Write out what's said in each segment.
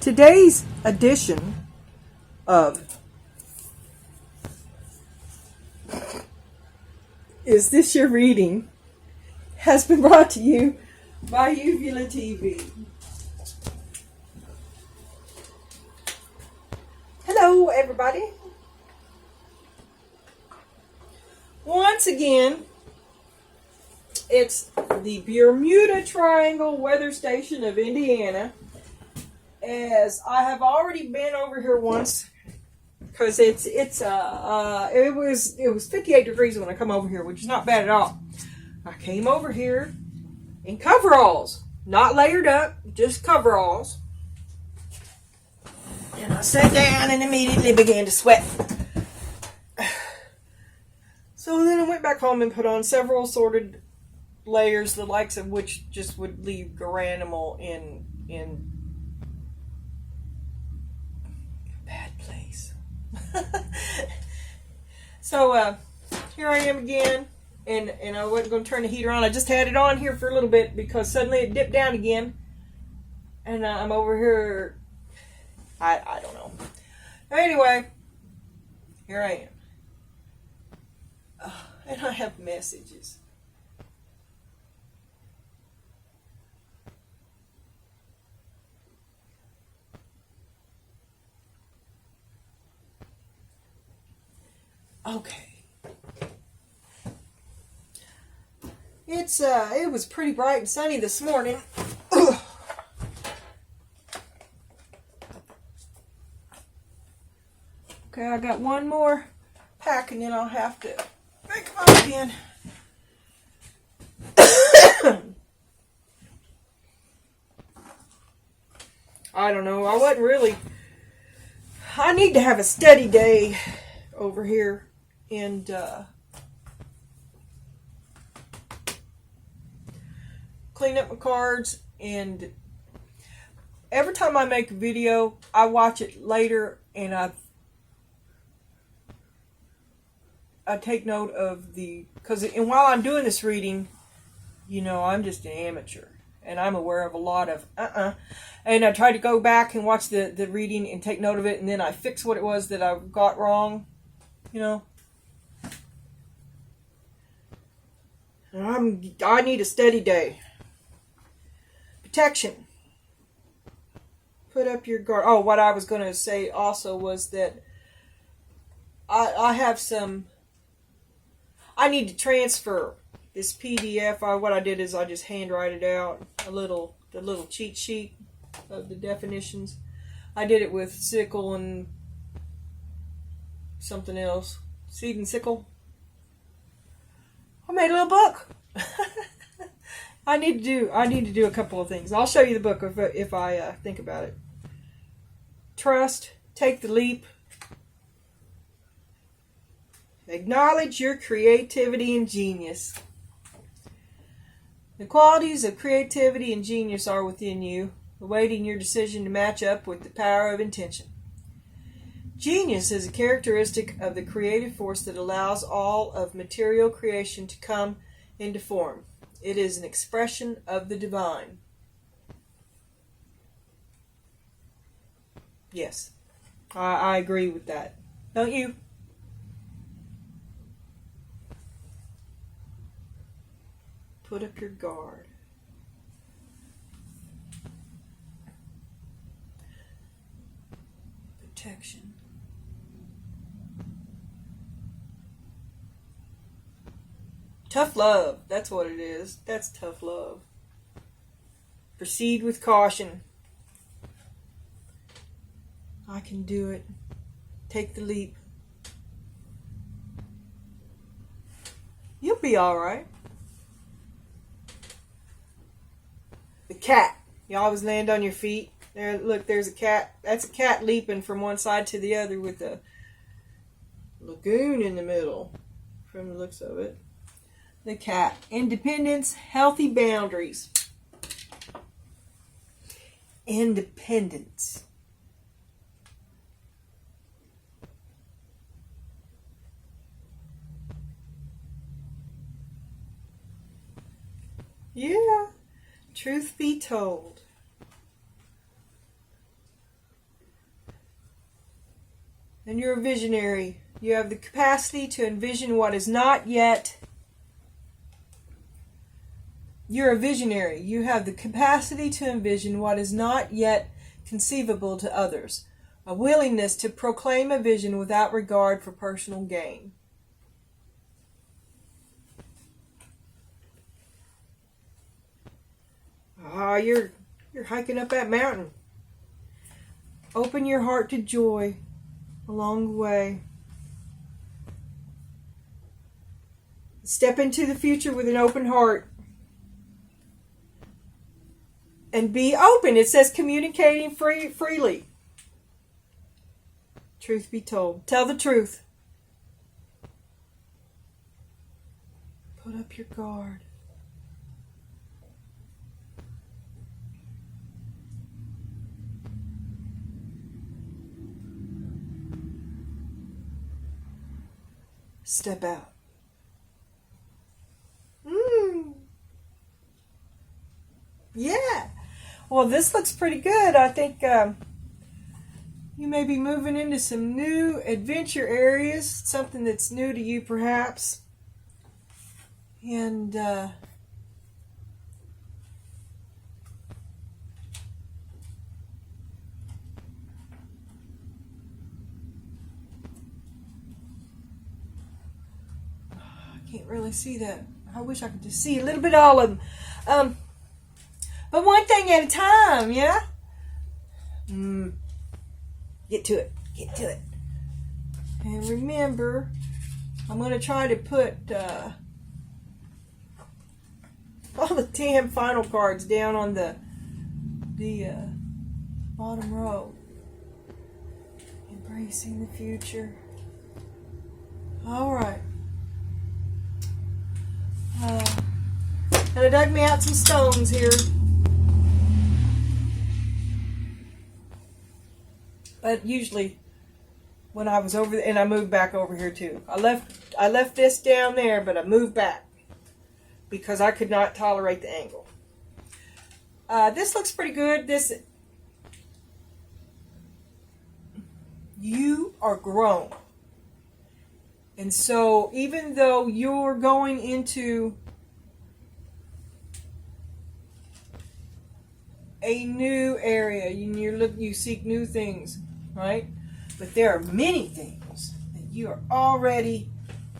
Today's edition of Is This Your Reading has been brought to you by Uvula TV. Hello, everybody. Once again, it's the Bermuda Triangle Weather Station of Indiana. As I have already been over here once, because it was 58 degrees when I come over here, which is not bad at all. I came over here in coveralls, not layered up, just coveralls, and I sat down and immediately began to sweat. So then I went back home and put on several assorted layers, the likes of which just would leave Garanimal in bad place. So here I am again, and I wasn't going to turn the heater on. I just had it on here for a little bit because suddenly it dipped down again, and I'm over here. I don't know. Anyway, here I am, and I have messages. Okay. It was pretty bright and sunny this morning. Okay, I got one more pack and then I'll have to make them up again. I don't know. I need to have a steady day over here. And clean up my cards, and every time I make a video, I watch it later, and I take note of and while I'm doing this reading, I'm just an amateur, and I'm aware of a lot of and I try to go back and watch the reading and take note of it, and then I fix what it was that I got wrong, I need a steady day. Protection. Put up your guard. Oh, what I was going to say also was that I need to transfer this PDF. What I did is I just handwrite it out, the little cheat sheet of the definitions. I did it with sickle and something else. Seed and sickle. I made a little book. I need to do a couple of things. I'll show you the book if I think about it. Trust. Take the leap. Acknowledge your creativity and genius. The qualities of creativity and genius are within you, awaiting your decision to match up with the power of intention. Genius is a characteristic of the creative force that allows all of material creation to come into form. It is an expression of the divine. Yes, I agree with that. Don't you? Put up your guard. Protection. Tough love. That's what it is. That's tough love. Proceed with caution. I can do it. Take the leap. You'll be all right. The cat. You always land on your feet. There, look, there's a cat. That's a cat leaping from one side to the other with a lagoon in the middle, from the looks of it. The cat. Independence, healthy boundaries. Independence. Yeah. Truth be told, And you're a visionary. You have the capacity to envision what is not yet. You're a visionary. You have the capacity to envision what is not yet conceivable to others. A willingness to proclaim a vision without regard for personal gain. Ah, you're hiking up that mountain. Open your heart to joy along the way. Step into the future with an open heart. And be open. It says communicating freely. Truth be told. Tell the truth. Put up your guard. Step out. Yeah. Well, this looks pretty good. I think you may be moving into some new adventure areas, something that's new to you perhaps. And I can't really see that. I wish I could just see a little bit of all of them. But one thing at a time, yeah? Get to it. Get to it. And remember, I'm going to try to put all the 10 final cards down on the bottom row. Embracing the future. All right. And I dug me out some stones here. But usually, when I was over there, and I moved back over here too. I left this down there, but I moved back because I could not tolerate the angle. This looks pretty good. You are grown, and so even though you're going into a new area, you seek new things. Right? But there are many things that you are already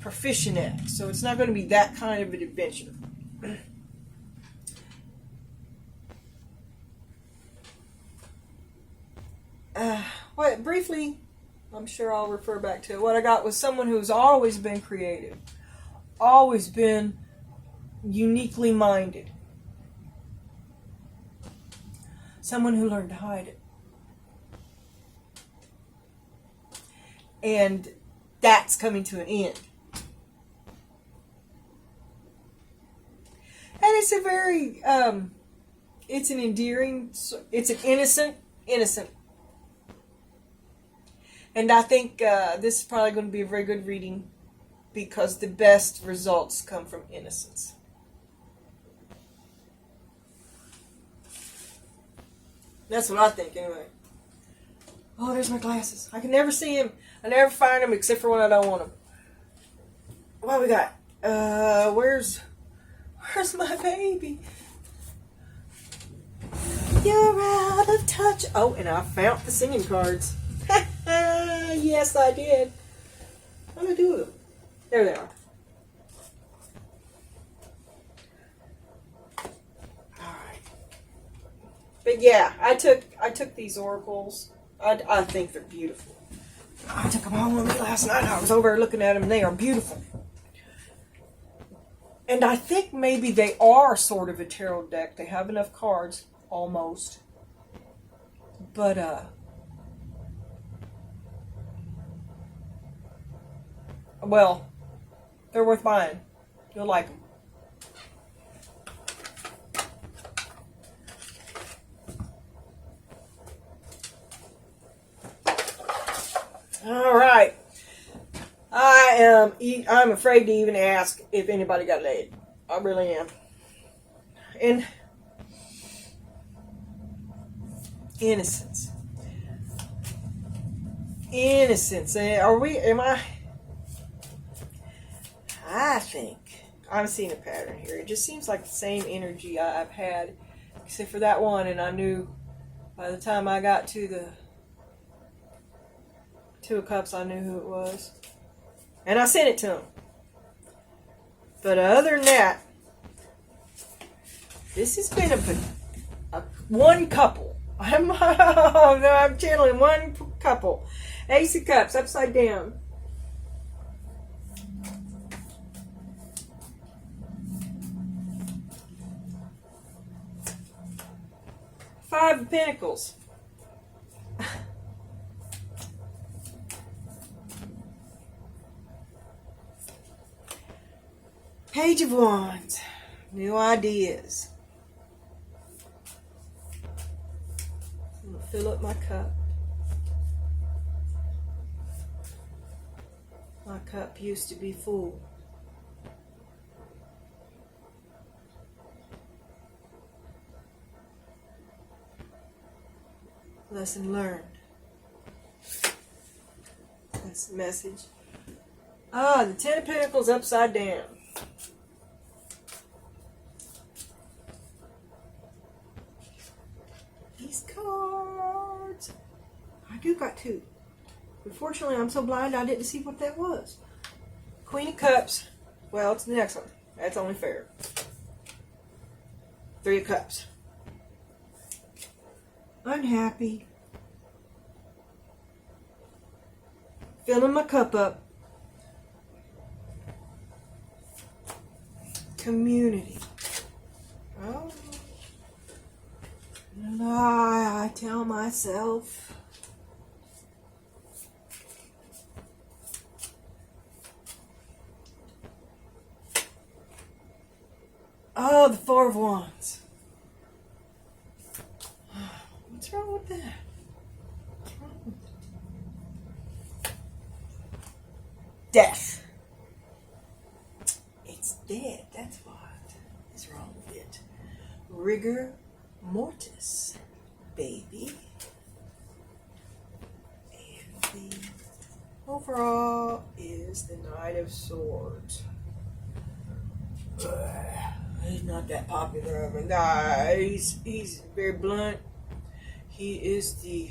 proficient at. So it's not going to be that kind of an adventure. Briefly, I'm sure I'll refer back to it. What I got was someone who's always been creative. Always been uniquely minded. Someone who learned to hide it. And that's coming to an end. And it's a very, it's an endearing, it's an innocent. And I think this is probably going to be a very good reading because the best results come from innocence. That's what I think anyway. Oh, there's my glasses. I can never see them. I never find them except for when I don't want them. What we got? Where's my baby? You're out of touch. Oh, and I found the singing cards. Yes, I did. What do I do with them? There they are. All right. But yeah, I took these oracles. I think they're beautiful. I took them home with me last night. I was over there looking at them, and they are beautiful. And I think maybe they are sort of a tarot deck. They have enough cards, almost. But, well, they're worth buying. You'll like them. All right. I'm afraid to even ask if anybody got laid. I really am. And innocence. Innocence. Are we? Am I think I'm seeing a pattern here. It just seems like the same energy I've had, except for that one, and I knew by the time I got to the Two of Cups, I knew who it was, and I sent it to him. But other than that, this has been a one couple. I'm channeling one couple. Ace of Cups upside down. Five of Pentacles. Page of Wands. New ideas. I'm going to fill up my cup. My cup used to be full. Lesson learned. That's the message. The Ten of Pentacles upside down. These cards. I do got two. Unfortunately, I'm so blind I didn't see what that was. Queen of Cups. Well, it's the next one. That's only fair. Three of Cups. Unhappy. Filling my cup up. Community. Oh. Lie, I tell myself. Oh, the Four of Wands. What's wrong with that? What's wrong with it? Death. It's dead. That's what is wrong with it. Rigor mortis, baby. And the overall is the Knight of Swords. He's not that popular of a guy. He's very blunt. He is the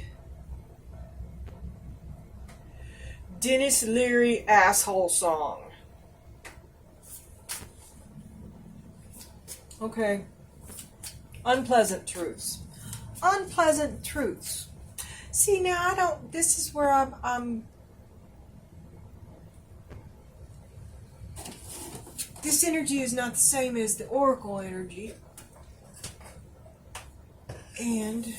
Dennis Leary asshole song. Okay. Unpleasant truths. Unpleasant truths. See, now I don't, this is where I'm this energy is not the same as the Oracle energy. And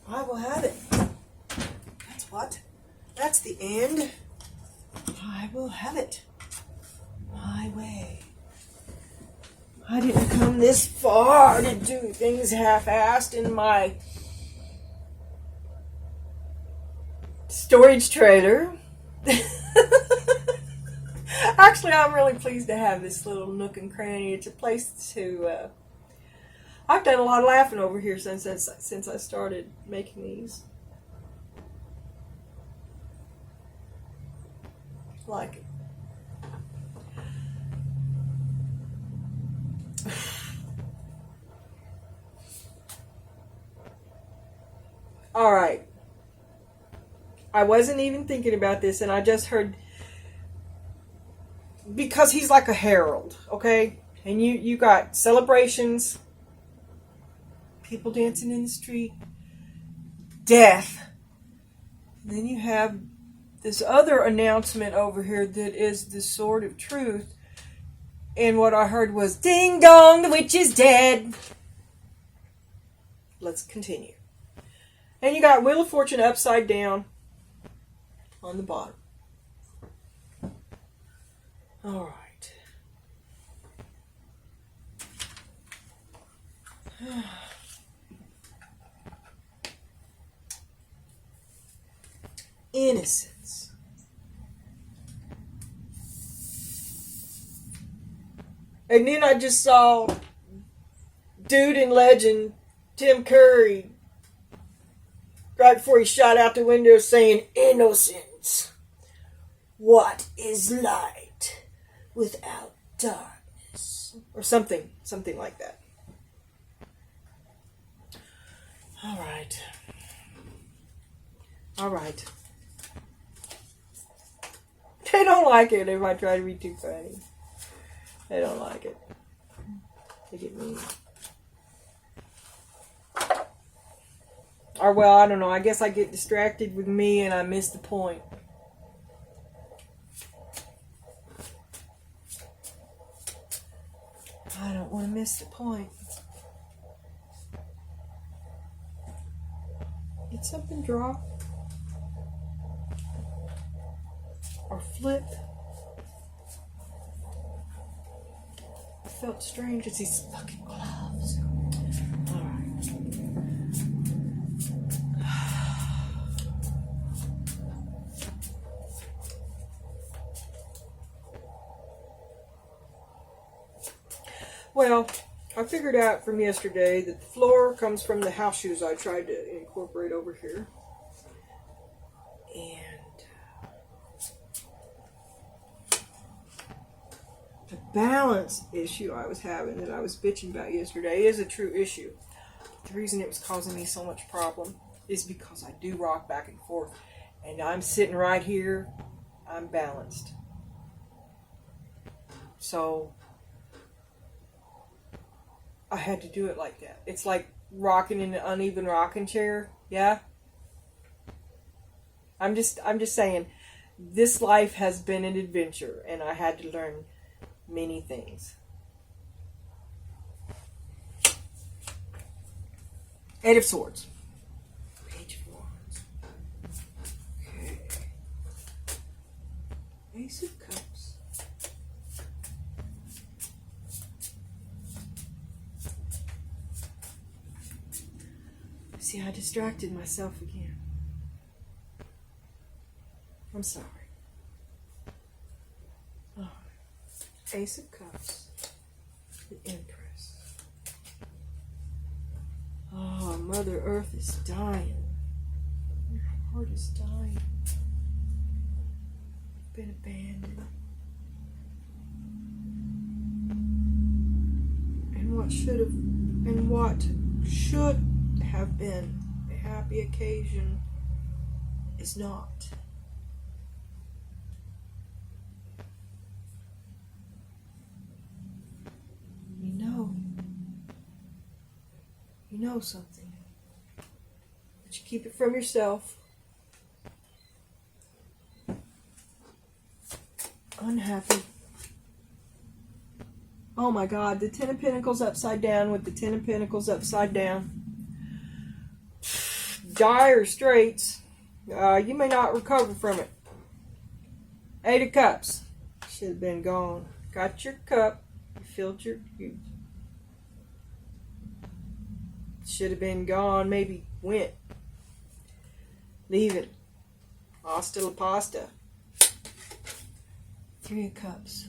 I will have it. That's what. That's the end. I will have it. My way. I didn't come this far to do things half-assed in my storage trailer. Actually, I'm really pleased to have this little nook and cranny. It's a place to... I've done a lot of laughing over here since I started making these. I like it. All right. I wasn't even thinking about this, and I just heard, because he's like a herald, okay? And you got celebrations, people dancing in the street, death. And then you have this other announcement over here that is the Sword of Truth. And what I heard was, ding dong, the witch is dead. Let's continue. And you got Wheel of Fortune upside down on the bottom. All right. Innocence. And then I just saw Dude in Legend Tim Curry, right before he shot out the window, saying, "Innocence. What is light without darkness?" Or something like that. All right. They don't like it if I try to be too funny. They don't like it. They get mean. Or, well, I don't know. I guess I get distracted with me and I miss the point. I don't want to miss the point. Did something drop? Or flip? I felt strange. It's these fucking gloves. Alright. Well, I figured out from yesterday that the floor comes from the house shoes I tried to incorporate over here. And the balance issue I was having that I was bitching about yesterday is a true issue. The reason it was causing me so much problem is because I do rock back and forth. And I'm sitting right here, I'm balanced. So I had to do it like that. It's like rocking in an uneven rocking chair. Yeah. I'm just saying, this life has been an adventure, and I had to learn many things. Eight of Swords. Page of Wands. Okay. Ace of Cups. See, I distracted myself again. I'm sorry. Oh. Ace of Cups. The Empress. Oh, Mother Earth is dying. Your heart is dying. You've been abandoned. And what should have been a happy occasion is not. You know something, but you keep it from yourself. Unhappy. Oh my God, the Ten of Pentacles upside down with the Ten of Pentacles upside down. Dire straits. You may not recover from it. Eight of Cups. Should have been gone. Got your cup. You filled your... should have been gone. Maybe went. Leave it. Hasta la pasta. Three of Cups.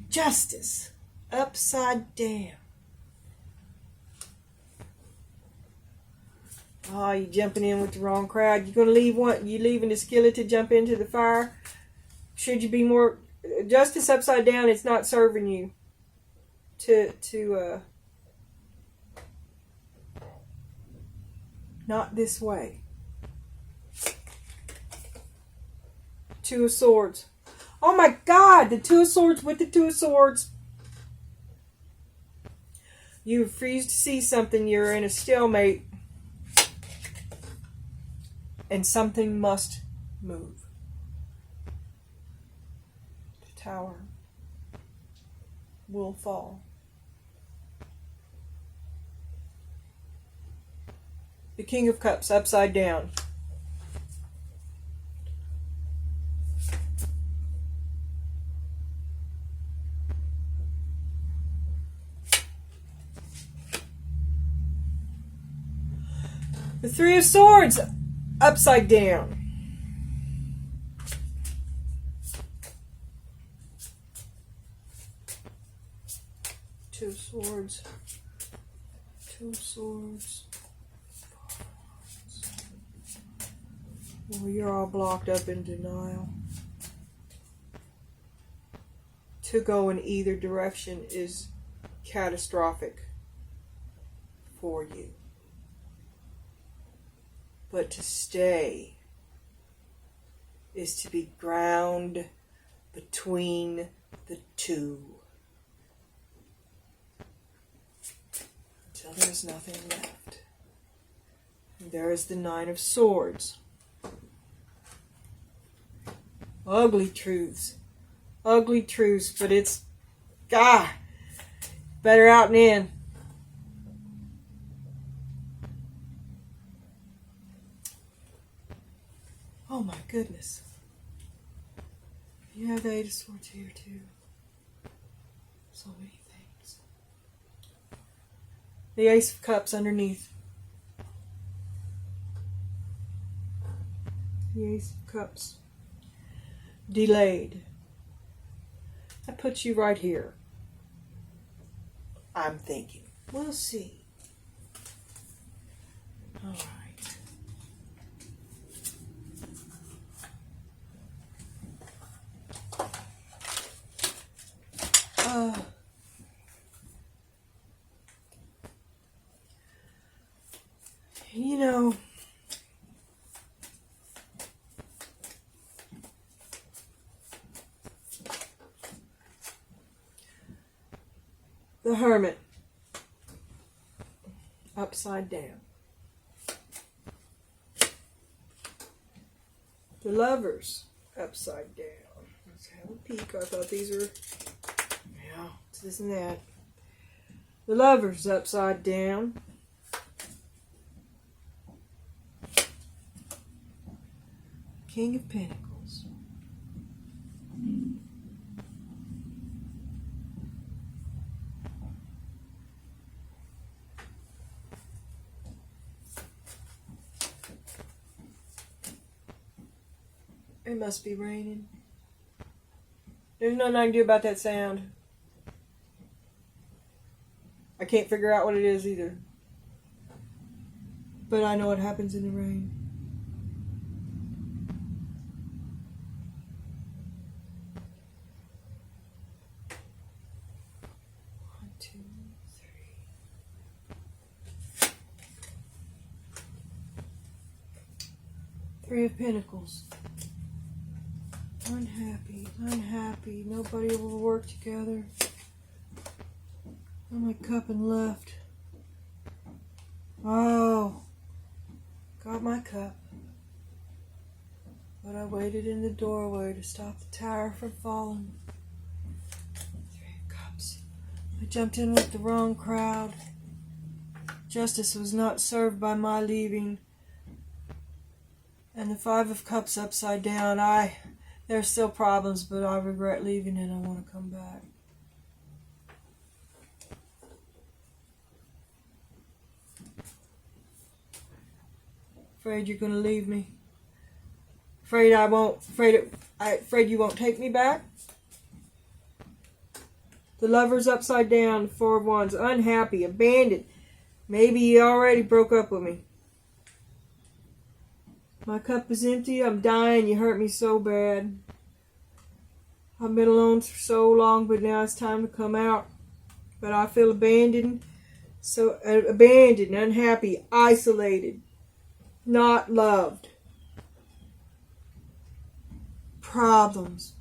Justice. Upside down. Oh, you jumping in with the wrong crowd. You're going to leave one. You leaving the skillet to jump into the fire. Should you be more... Justice upside down, it's not serving you to not this way. Two of Swords. Oh my God, the Two of Swords with the Two of Swords. You refuse to see something, you're in a stalemate. And something must move. The Tower will fall. The King of Cups upside down. The Three of Swords upside down. Two of Swords. Two of Swords. Well, you're all blocked up in denial. To go in either direction is catastrophic for you. But to stay is to be ground between the two. Until there's nothing left. And there is the Nine of Swords. Ugly truths. Ugly truths, but it's, better out and in. Oh my goodness. You have the Eight of Swords here too. So many things. The Ace of Cups underneath. The Ace of Cups. Delayed. That puts you right here. I'm thinking. We'll see. All right. You know, the Hermit, upside down. The Lovers, upside down. Let's have a peek. I thought these were, it's this and that. The Lovers, upside down. King of Pentacles. It must be raining. There's nothing I can do about that sound. I can't figure out what it is either. But I know what happens in the rain. Three of Pentacles. Unhappy, unhappy. Nobody will work together. Oh, my cup and left. Oh, got my cup. But I waited in the doorway to stop the tower from falling. Three of Cups. I jumped in with the wrong crowd. Justice was not served by my leaving. And the Five of Cups upside down. There's still problems, but I regret leaving and I want to come back. Afraid you're going to leave me. Afraid I won't. Afraid you won't take me back. The Lovers upside down. Four of Wands. Unhappy, abandoned. Maybe you already broke up with me. My cup is empty. I'm dying. You hurt me so bad. I've been alone for so long, but now it's time to come out. But I feel abandoned. So abandoned, unhappy, isolated, not loved. Problems.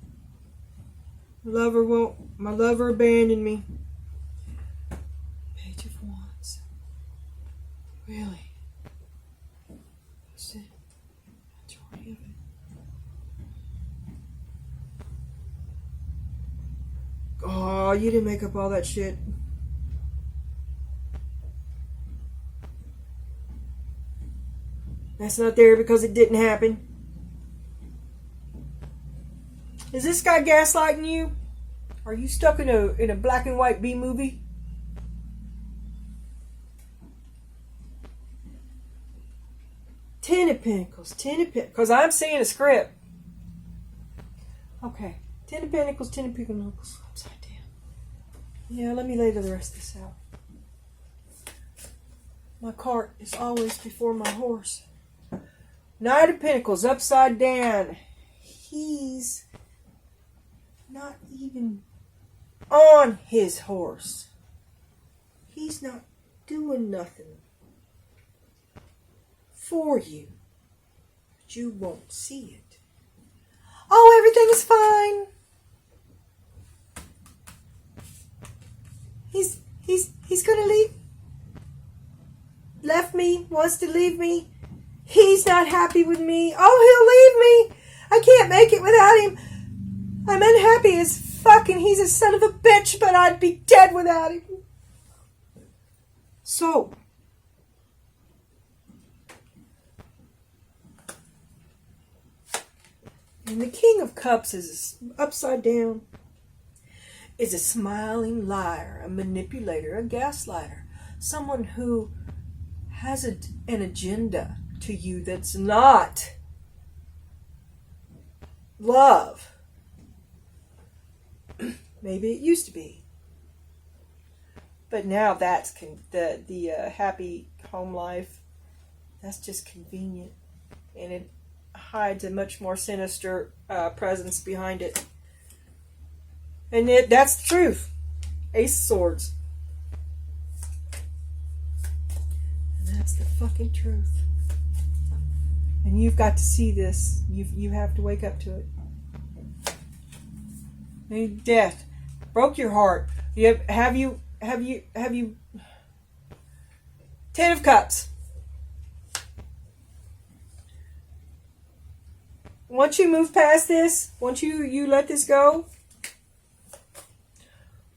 My lover abandoned me. Page of Wands. Really? Oh, you didn't make up all that shit. That's not there because it didn't happen. Is this guy gaslighting you? Are you stuck in a black and white B movie? Ten of Pentacles. Because I'm seeing a script. Okay. Ten of Pentacles, Ten of Pentacles, upside down. Yeah, let me lay the rest of this out. My cart is always before my horse. Knight of Pentacles upside down. He's not even on his horse. He's not doing nothing for you. But you won't see it. Oh, everything is fine. He's gonna leave. Left me, wants to leave me. He's not happy with me. Oh, he'll leave me. I can't make it without him. I'm unhappy as fuck and he's a son of a bitch, but I'd be dead without him. So, and the King of Cups is upside down. Is a smiling liar, a manipulator, a gaslighter, someone who has an agenda to you that's not love. Maybe it used to be, but now that's the happy home life. That's just convenient, and it hides a much more sinister presence behind it. And that's the truth. Ace of Swords. And that's the fucking truth. And you've got to see this. You have to wake up to it. And death broke your heart. Have you 10 of Cups. Once you move past this, once you let this go,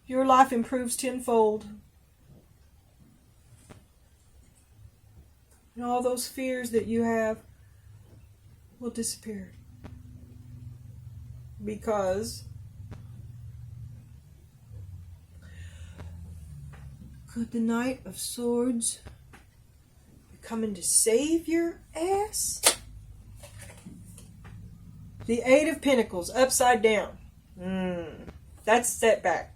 your life improves tenfold. And all those fears that you have will disappear. Because could the Knight of Swords be coming to save your ass? The Eight of Pentacles upside down. That's setback.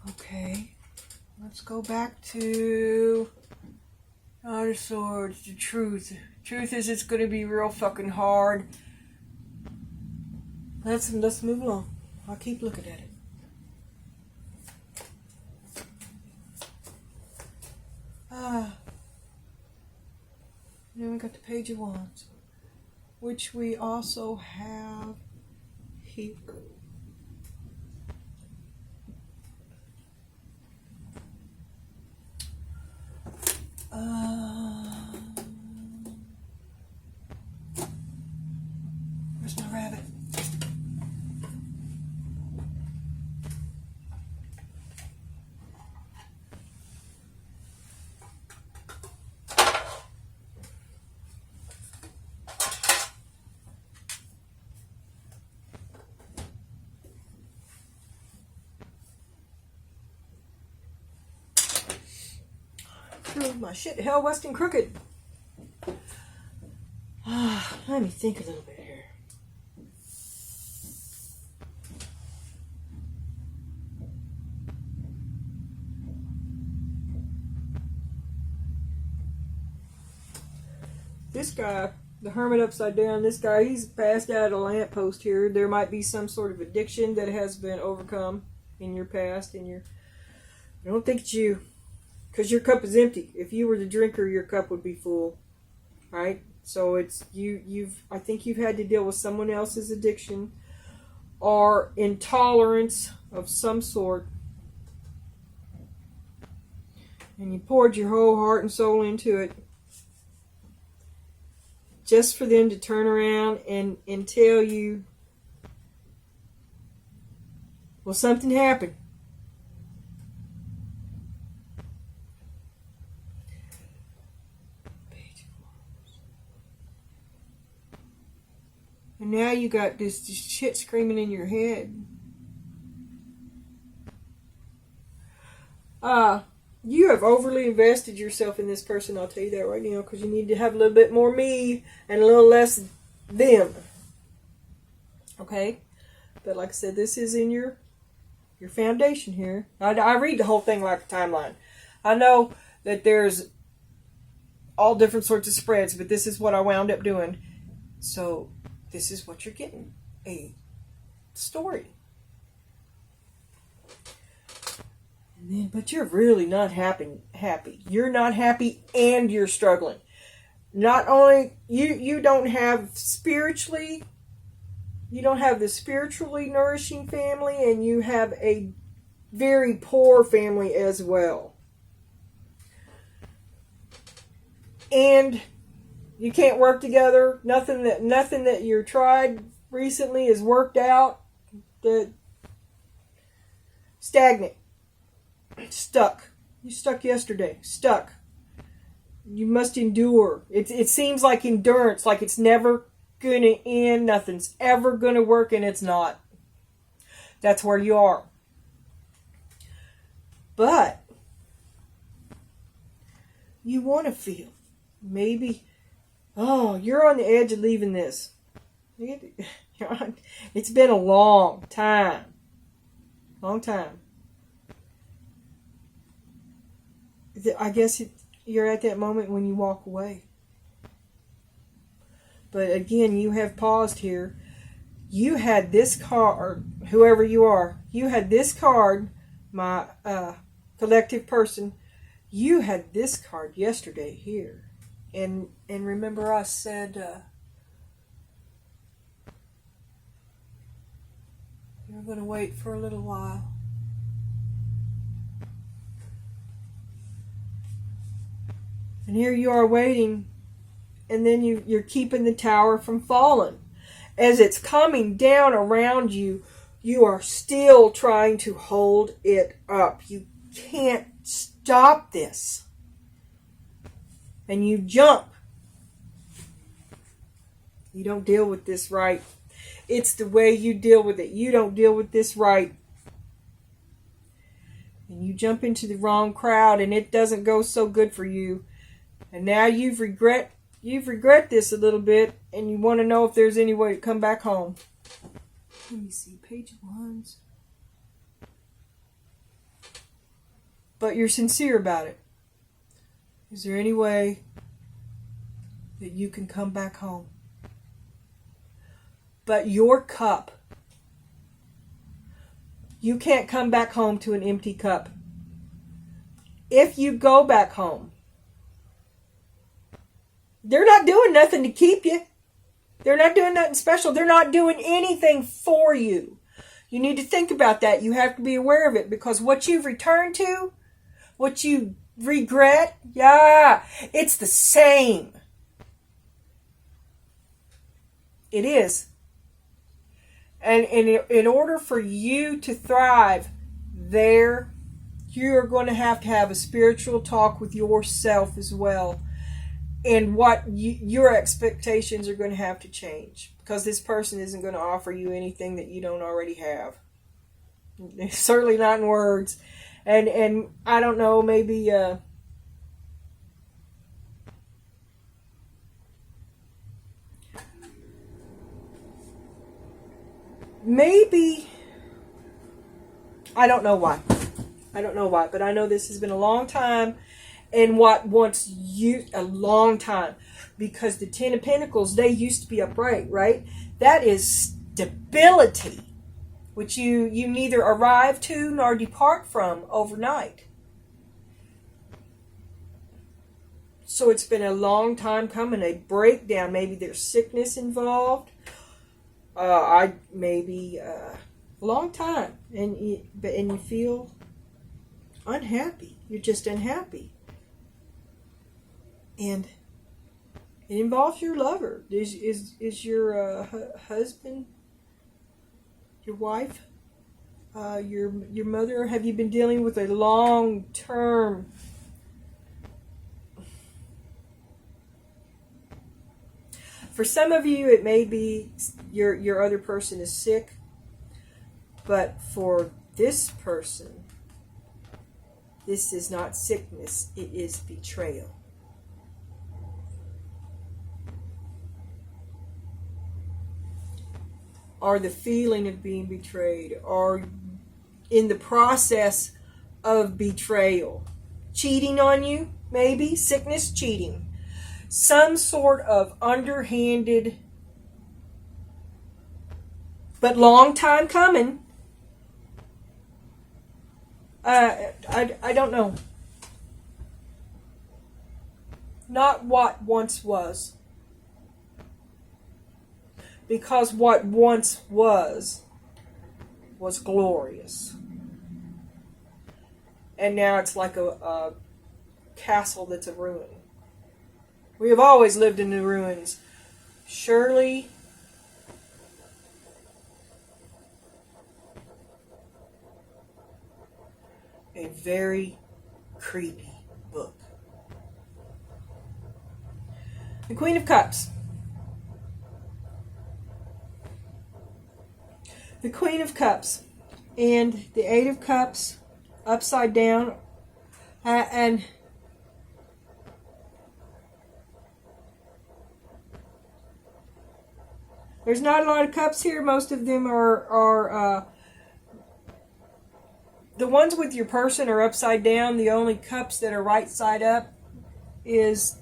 Okay, let's go back to Knight of Swords, the truth. Truth is it's going to be real fucking hard. Let's move along. I'll keep looking at it. Then we got the Page of Wands, which we also have here. Where's my rabbit? My shit, hell, west and crooked. Let me think a little bit here. This guy, the Hermit upside down, this guy, he's passed out at a lamppost here. There might be some sort of addiction that has been overcome in your past. I don't think it's you. Because your cup is empty. If you were the drinker, your cup would be full. Right? So it's I think you've had to deal with someone else's addiction or intolerance of some sort. And you poured your whole heart and soul into it. Just for them to turn around and tell you, well, something happened. And now you got this shit screaming in your head. You have overly invested yourself in this person, I'll tell you that right now, because you need to have a little bit more me and a little less them. Okay? But like I said, this is in your foundation here. I read the whole thing like a timeline. I know that there's all different sorts of spreads, but this is what I wound up doing. So this is what you're getting, a story. And then, but you're really not happy. You're not happy and you're struggling. Not only, you don't have spiritually, you don't have the spiritually nourishing family, and you have a very poor family as well. And you can't work together. Nothing that you tried recently has worked out. Stagnant. Stuck. You stuck yesterday. Stuck. You must endure. It seems like endurance, like it's never going to end. Nothing's ever going to work, and it's not. That's where you are. But you want to feel maybe, oh, you're on the edge of leaving this. It's been a long time. Long time. I guess you're at that moment when you walk away. But again, you have paused here. You had this card, whoever you are, you had this card, my collective person, you had this card yesterday here. And remember I said, you're going to wait for a little while. And here you are waiting, and then you're keeping the tower from falling. As it's coming down around you, you are still trying to hold it up. You can't stop this. And you jump. You don't deal with this right. It's the way you deal with it. You don't deal with this right. And you jump into the wrong crowd, and it doesn't go so good for you. And now you've regret this a little bit, and you want to know if there's any way to come back home. Let me see, page 1. But you're sincere about it. Is there any way that you can come back home? But your cup, you can't come back home to an empty cup. If you go back home, they're not doing nothing to keep you. They're not doing nothing special. They're not doing anything for you. You need to think about that. You have to be aware of it, because what you've returned to, what you regret, it's the same. It is. And in order for you to thrive there, you're going to have a spiritual talk with yourself as well. And what your expectations are going to have to change, because this person isn't going to offer you anything that you don't already have. Certainly not in words. And I don't know, maybe I don't know why. But I know this has been a long time. And what wants you a long time, because the Ten of Pentacles, they used to be upright, right? That is stability, which you neither arrive to nor depart from overnight. So it's been a long time coming, a breakdown. Maybe there's sickness involved. Maybe a long time, and you feel unhappy. You're just unhappy. And it involves your lover. Is your husband, your wife, your mother? Have you been dealing with a long-term For some of you, it may be your other person is sick, but for this person, this is not sickness, it is betrayal. Or the feeling of being betrayed, or in the process of betrayal. Cheating on you, maybe. Sickness, cheating. some sort of underhanded, but long time coming. I don't know. Not what once was. Because what once was glorious. And now it's like a castle that's a ruin. We have always lived in the ruins. Surely a very creepy book. The Queen of Cups. The Queen of Cups and the Eight of Cups upside down, and there's not a lot of cups here. Most of them are the ones with your person are upside down. The only cups that are right side up is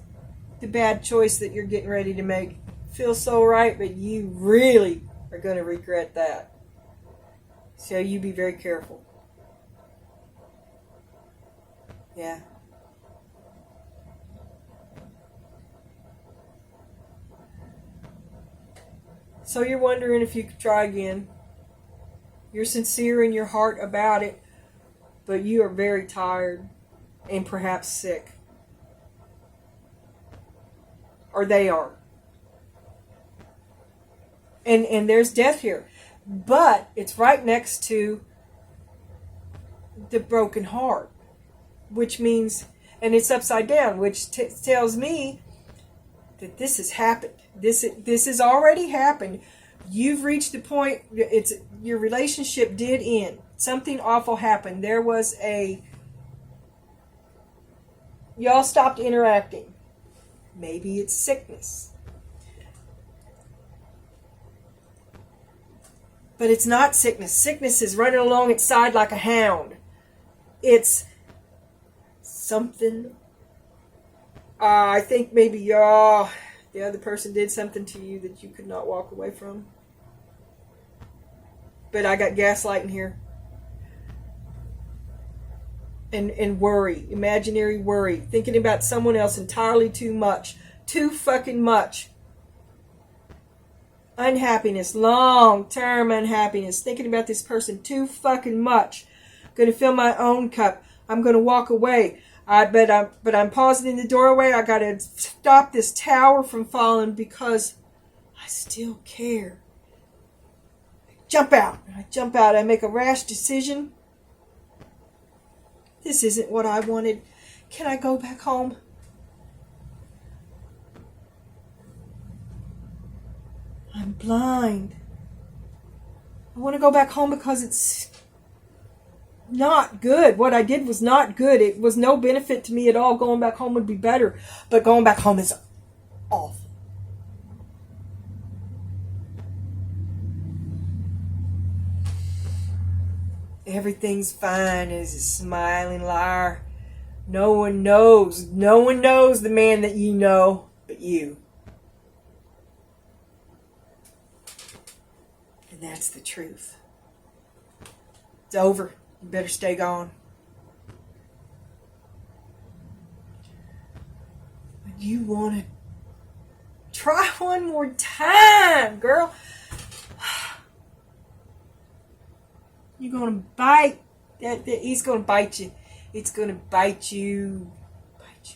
the bad choice that you're getting ready to make. Feels so right, but you really are going to regret that. So you be very careful. Yeah. So you're wondering if you could try again. You're sincere in your heart about it, but you are very tired and perhaps sick. Or they are. And there's death here. But it's right next to the broken heart, which means, and it's upside down, which tells me that this has happened. This has already happened. You've reached the point. Your relationship did end. Something awful happened. There was y'all stopped interacting. Maybe it's sickness. But it's not sickness. Sickness is running along its side like a hound. It's something. I think maybe the other person did something to you that you could not walk away from. But I got gaslighting here. And worry. Imaginary worry. Thinking about someone else entirely too much. Too fucking much. Unhappiness, long-term unhappiness, thinking about this person too fucking much. Going to fill my own cup. I'm going to walk away. But I'm pausing in the doorway. I got to stop this tower from falling because I still care. Jump out. I jump out. I make a rash decision. This isn't what I wanted. Can I go back home? I'm blind. I want to go back home because it's not good. What I did was not good. It was no benefit to me at all. Going back home would be better. But going back home is awful. Everything's fine as a smiling liar. No one knows. No one knows the man that you know but you. And that's the truth. It's over. You better stay gone. But you want to try one more time, girl. You're going to bite. He's going to bite you. It's going to bite you. Bite you.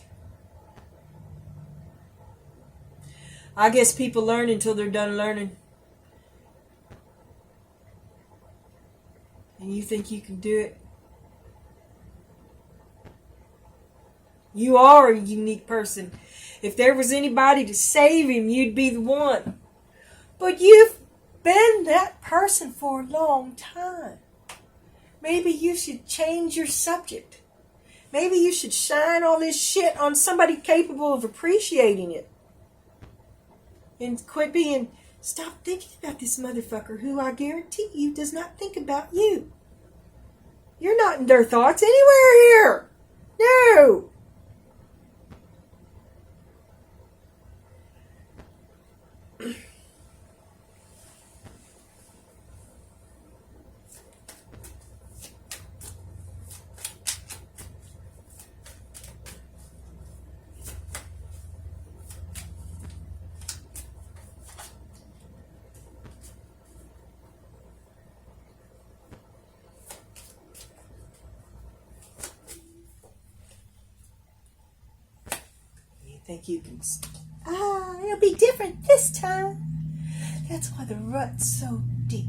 I guess people learn until they're done learning. And you think you can do it? You are a unique person. If there was anybody to save him, you'd be the one. But you've been that person for a long time. Maybe you should change your subject. Maybe you should shine all this shit on somebody capable of appreciating it. And quit being... Stop thinking about this motherfucker who I guarantee you does not think about you. You're not in their thoughts anywhere here. No. think you can. It'll be different this time. That's why the rut's so deep.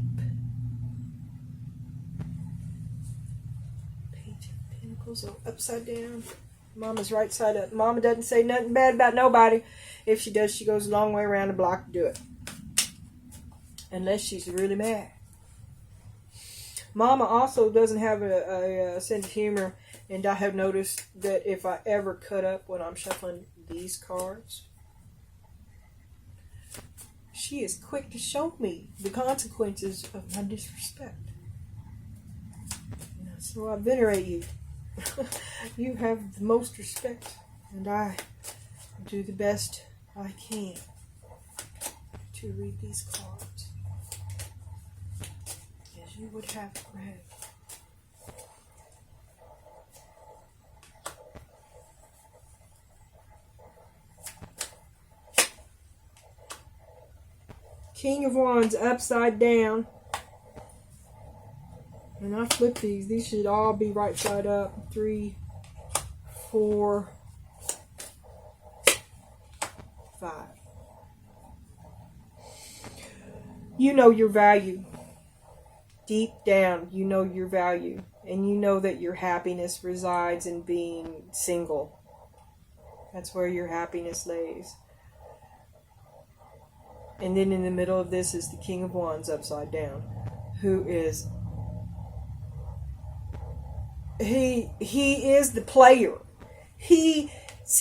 Page of Pentacles upside down. Mama's right side up. Mama doesn't say nothing bad about nobody. If she does, she goes a long way around the block to do it. Unless she's really mad. Mama also doesn't have a sense of humor. And I have noticed that if I ever cut up when I'm shuffling these cards, she is quick to show me the consequences of my disrespect. So I venerate you. You have the most respect, and I do the best I can to read these cards as you would have it read. King of Wands upside down. And I flip these. These should all be right side up. 3, 4, 5. You know your value. Deep down, you know your value. And you know that your happiness resides in being single. That's where your happiness lays. And then in the middle of this is the King of Wands upside down, who is he is the player. This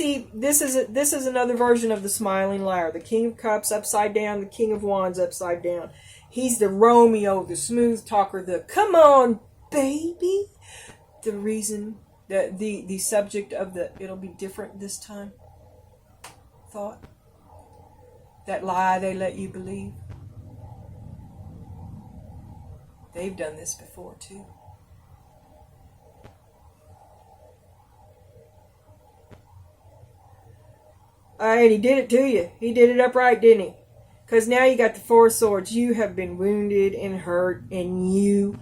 is another version of the smiling liar. The King of Cups upside down, the King of Wands upside down. He's the Romeo, the smooth talker, the come on baby. The reason that the subject of the it'll be different this time thought. That lie they let you believe. They've done this before too. And he did it to you. He did it upright, didn't he? Because now you got the Four of Swords. You have been wounded and hurt, and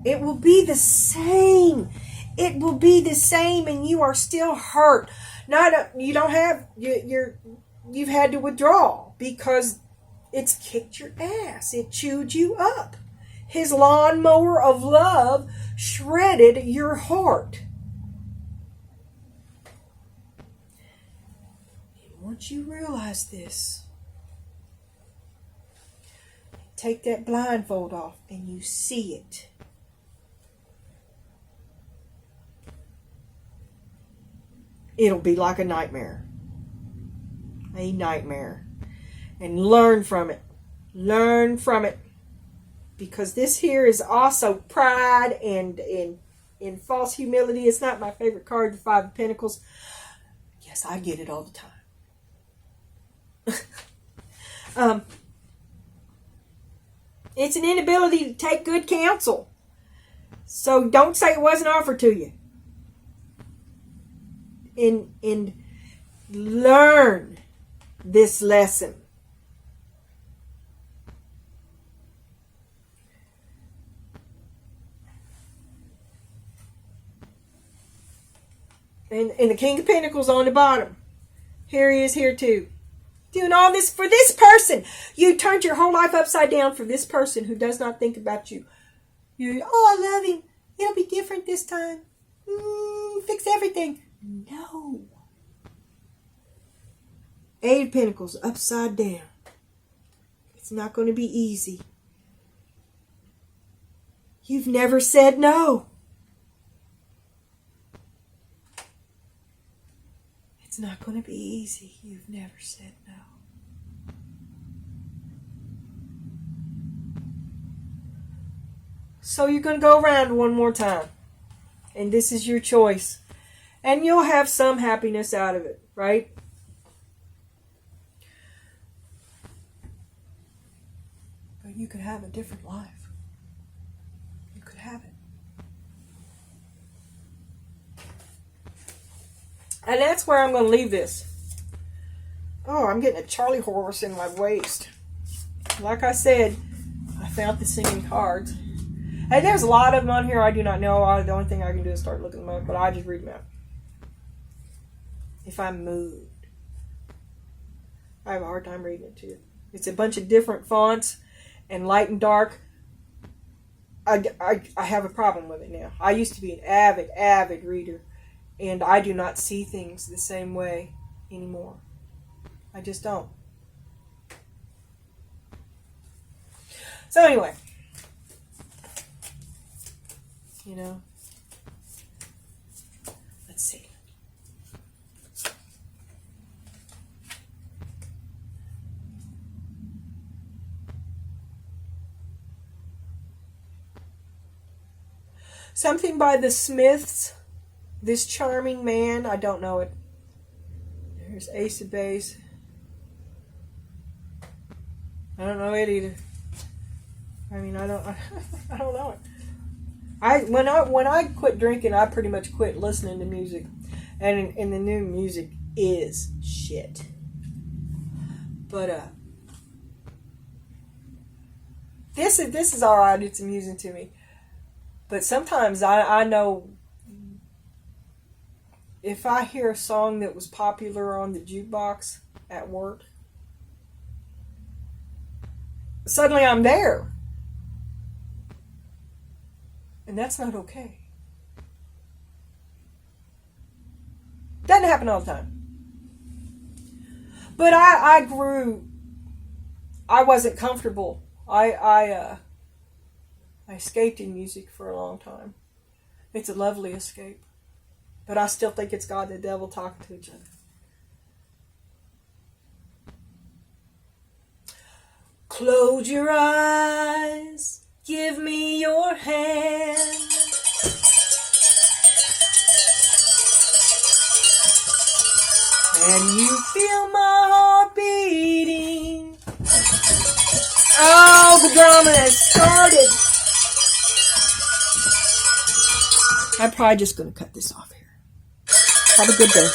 it will be the same. It will be the same, and you are still hurt. You've had to withdraw because it's kicked your ass. It chewed you up. His lawnmower of love shredded your heart. And once you realize this, take that blindfold off and you see it. It'll be like a nightmare. A nightmare. And learn from it. Learn from it. Because this here is also pride and false humility. It's not my favorite card, the Five of Pentacles. Yes, I get it all the time. It's an inability to take good counsel. So don't say it wasn't offered to you. And learn this lesson. And the King of Pentacles on the bottom. Here he is here too. Doing all this for this person. You turned your whole life upside down for this person who does not think about you. I love him. It'll be different this time. Fix everything. No. Eight of Pentacles upside down. It's not going to be easy. You've never said no. It's not going to be easy. You've never said no. So you're going to go around one more time. And this is your choice. And you'll have some happiness out of it, right? But you could have a different life. You could have it. And that's where I'm going to leave this. Oh, I'm getting a Charlie horse in my waist. Like I said, I found the singing cards. And there's a lot of them on here I do not know. The only thing I can do is start looking them up, but I just read them out. If I'm moved. I have a hard time reading it too. It's a bunch of different fonts and light and dark. I have a problem with it now. I used to be an avid reader, and I do not see things the same way anymore. I just don't. So anyway, let's see. Something by the Smiths. This Charming Man. I don't know it. There's Ace of Base. I don't know it either. I mean, I don't know it. When I quit drinking, I pretty much quit listening to music, and the new music is shit. But this is all right. It's amusing to me. But sometimes I know if I hear a song that was popular on the jukebox at work, suddenly I'm there. And that's not okay. Doesn't happen all the time. But I grew. I wasn't comfortable. I escaped in music for a long time. It's a lovely escape. But I still think it's God and the devil talking to each other. Close your eyes. Give me your hand. And you feel my heart beating. Oh, the drama has started. I'm probably just going to cut this off here. Have a good day.